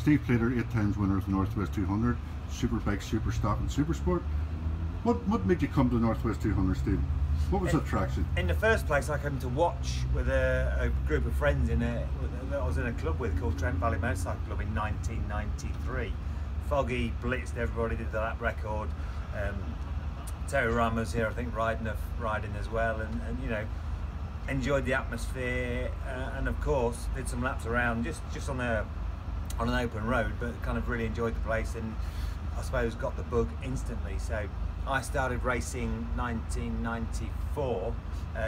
Steve Plater, 8 times winner of the Northwest 200, Superbike, Super Stock and Super Sport. What made you come to the Northwest 200, Steve? What was the attraction? In the first place, I came to watch with a group of friends that I was in a club with called Trent Valley Motorcycle Club in 1993. Foggy, blitzed, everybody did the lap record. Terry Ryan was here, I think, riding as well, and you know, enjoyed the atmosphere, and of course did some laps around just on an open road, but kind of really enjoyed the place, and I suppose got the bug instantly. So I started racing 1994,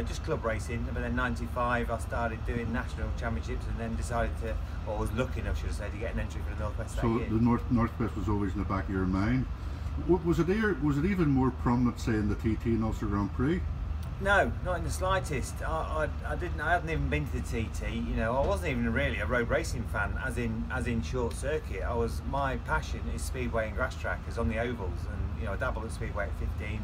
just club racing, but then 95 I started doing national championships, and then decided to, or was looking, I should have said, to get an entry for the Northwest that year. So the Northwest was always in the back of your mind. Was it even more prominent, say, in the TT and Ulster Grand Prix? No, not in the slightest. I hadn't even been to the TT. You know, I wasn't even really a road racing fan, as in short circuit. My passion is speedway and grass track, is on the ovals, and you know, I dabbled at speedway at 15,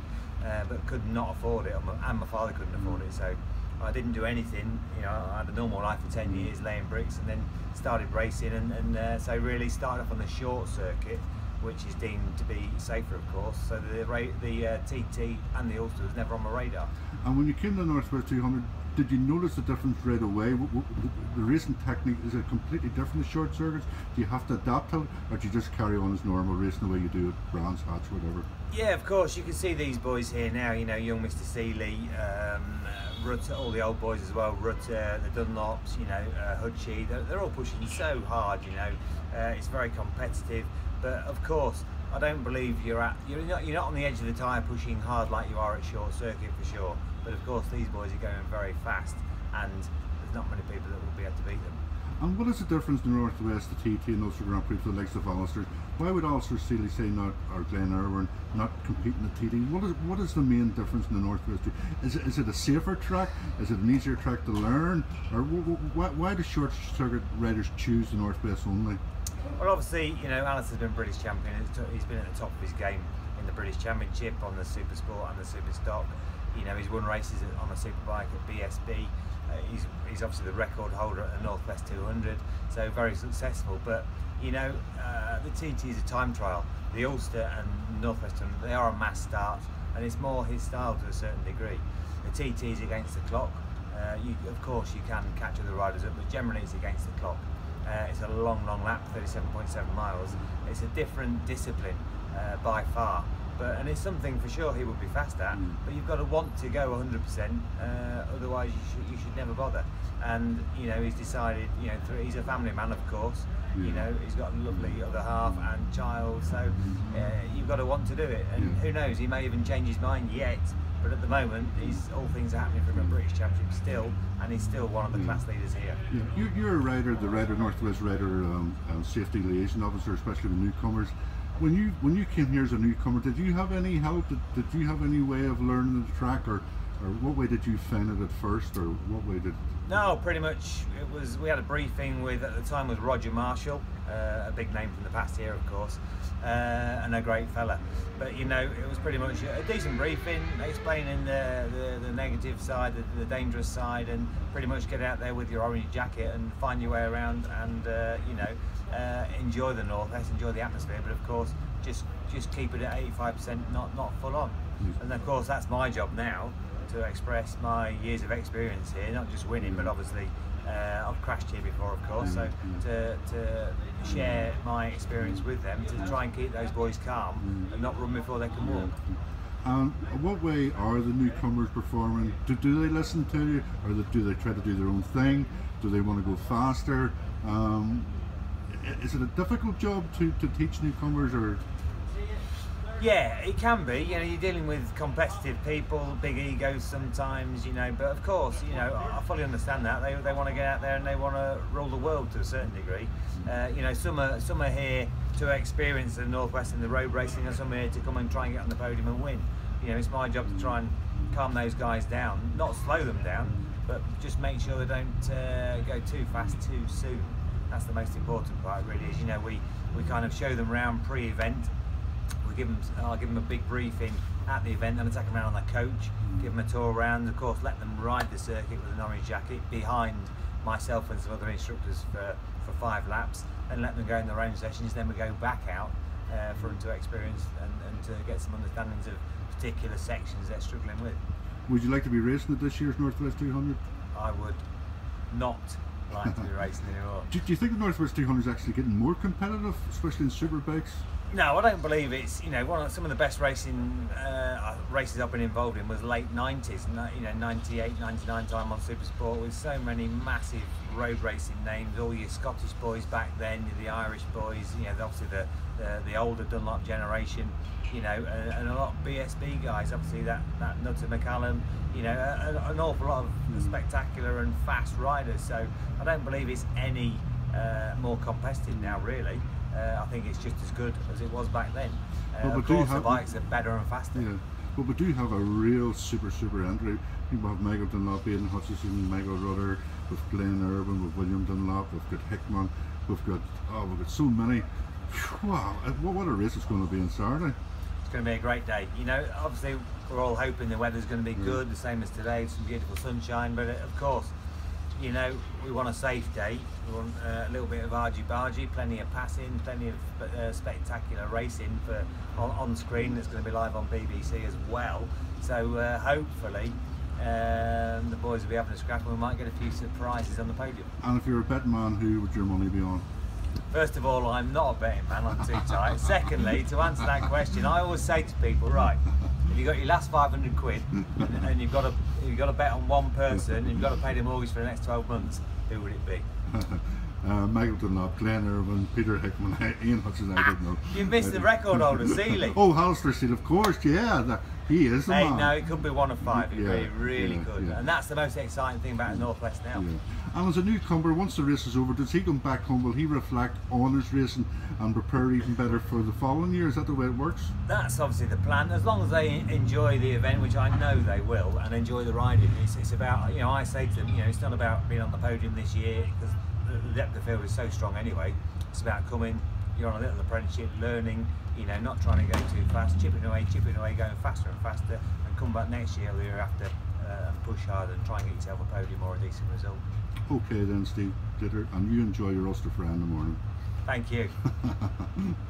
but could not afford it, and my father couldn't afford it, so I didn't do anything. You know, I had a normal life for 10 years, laying bricks, and then started racing, and so really started off on the short circuit, which is deemed to be safer, of course. So the TT and the Ulster was never on my radar. And when you came to the Northwest 200, did you notice the difference right away? The racing technique, is it completely different to short circuits? Do you have to adapt to it, or do you just carry on as normal racing the way you do at Brands Hatch, whatever? Yeah, of course. You can see these boys here now, you know, young Mr. Seeley, Rutter, all the old boys as well, Rutter, the Dunlops, you know, Hutchie, they're all pushing so hard, you know. It's very competitive, but of course, I don't believe you're not on the edge of the tyre pushing hard like you are at short circuit, for sure. But of course, these boys are going very fast, and there's not many people that will be able to beat them. And what is the difference in the Northwest, the TT and Ulster Grand Prix for the likes of Alistair? Why would Alistair Seeley say not, or Glen Irwin, not compete in the TT? What is the main difference in the Northwest? Is it a safer track? Is it an easier track to learn? Or why do short circuit riders choose the Northwest only? Well, obviously, you know, Alistair's been British champion. He's been at the top of his game in the British Championship, on the Super Sport and the Super Stock. You know, he's won races on a superbike at BSB. He's obviously the record holder at the Northwest 200, so very successful. But you know, the TT is a time trial. The Ulster and Northwest 200, they are a mass start, and it's more his style to a certain degree. The TT is against the clock. Of course, you can catch other riders up, but generally it's against the clock. It's a long lap, 37.7 miles. It's a different discipline by far. And it's something for sure he would be fast at, but you've got to want to go 100%, otherwise you should never bother. And you know, he's decided, you know, he's a family man, of course. You know, he's got a lovely other half and child, so you've got to want to do it. And who knows, he may even change his mind yet. But at the moment, all things are happening from a British Championship still, and he's still one of the class leaders here. Yeah. You're a rider, the Northwest Rider Safety Liaison Officer, especially with newcomers. When you came here as a newcomer, did you have any help? Did you have any way of learning the track, or what way did you find it at first, or what way did? No, pretty much it was. We had a briefing with, at the time, was Roger Marshall, a big name from the past here, of course, and a great fella. But you know, it was pretty much a decent briefing, explaining the negative side, the dangerous side, and pretty much get out there with your orange jacket and find your way around, and you know. Enjoy the Northwest, enjoy the atmosphere, but of course just keep it at 85%, not full on. And of course that's my job now, to express my years of experience here, not just winning, but obviously I've crashed here before, of course, so to share my experience with them, to try and keep those boys calm and not run before they can walk. What way are the newcomers performing? Do they listen to you, or do they try to do their own thing? Do they want to go faster? Is it a difficult job to teach newcomers, or? Yeah, it can be. You know, you're dealing with competitive people, big egos sometimes, you know, but of course, you know, I fully understand that. They want to get out there and they want to rule the world to a certain degree. You know, some are here to experience the Northwest in the road racing, and some are here to come and try and get on the podium and win. You know, it's my job to try and calm those guys down, not slow them down, but just make sure they don't go too fast too soon. That's the most important part, really, is, you know, we kind of show them around pre-event. I'll give them a big briefing at the event, and I take them around on the coach, give them a tour around, of course let them ride the circuit with an orange jacket behind myself and some other instructors for 5 laps, and let them go in the range sessions. Then we go back out for them to experience and to get some understandings of particular sections they're struggling with. Would you like to be racing at this year's Northwest 200? I would not like to be racing anymore. Do you think the Northwest 200 is actually getting more competitive, especially in superbikes? No, I don't believe it's, some of the best racing races I've been involved in was late 90s, 98, 99 time on Super Sport, with so many massive road racing names, all your Scottish boys back then, the Irish boys, obviously the older Dunlop generation, and a lot of BSB guys, obviously that Nutter McCallum, an awful lot of spectacular and fast riders. So I don't believe it's any more competitive now, really. I think it's just as good as it was back then. Of course, the bikes are better and faster. Yeah, but we do have a real super entry. People have Michael Dunlop, Aidan Hutchison, Michael Rudder, with Glenn Irvin, with William Dunlop, we've got Hickman, we've got so many. Wow, what a race it's going to be on Saturday. It's going to be a great day. Obviously we're all hoping the weather's going to be good, the same as today, some beautiful sunshine, but of course, we want a safe day. We want a little bit of argy-bargy, plenty of passing, plenty of spectacular racing on screen that's going to be live on BBC as well. So hopefully the boys will be having a scrap and we might get a few surprises on the podium. And if you're a betting man, who would your money be on? First of all, I'm not a betting man, I'm too tight. Secondly, to answer that question, I always say to people, right, if you've got your last 500 quid and you've got to bet on one person and you've got to pay the mortgage for the next 12 months, who would it be? Michael Dunlop, Glenn Irvin, Peter Hickman, Ian Hutchison, I don't know. You missed the record holder, Seeley. Oh, Halister Seeley, of course, yeah, he is the man. No, it could be one of 5, it really could. Yeah. And that's the most exciting thing about the Northwest now. Yeah. And as a newcomer, once the race is over, does he come back home? Will he reflect on his racing and prepare even better for the following year? Is that the way it works? That's obviously the plan. As long as they enjoy the event, which I know they will, and enjoy the riding. It's about, I say to them, it's not about being on the podium this year, because the depth of field is so strong anyway. It's about coming, you're on a little apprenticeship, learning, not trying to go too fast, chipping away, going faster and faster, and come back next year or the year after and push hard and try and get yourself a podium or a decent result. Okay then, Steve, and you enjoy your Ulster Fry in the morning. Thank you.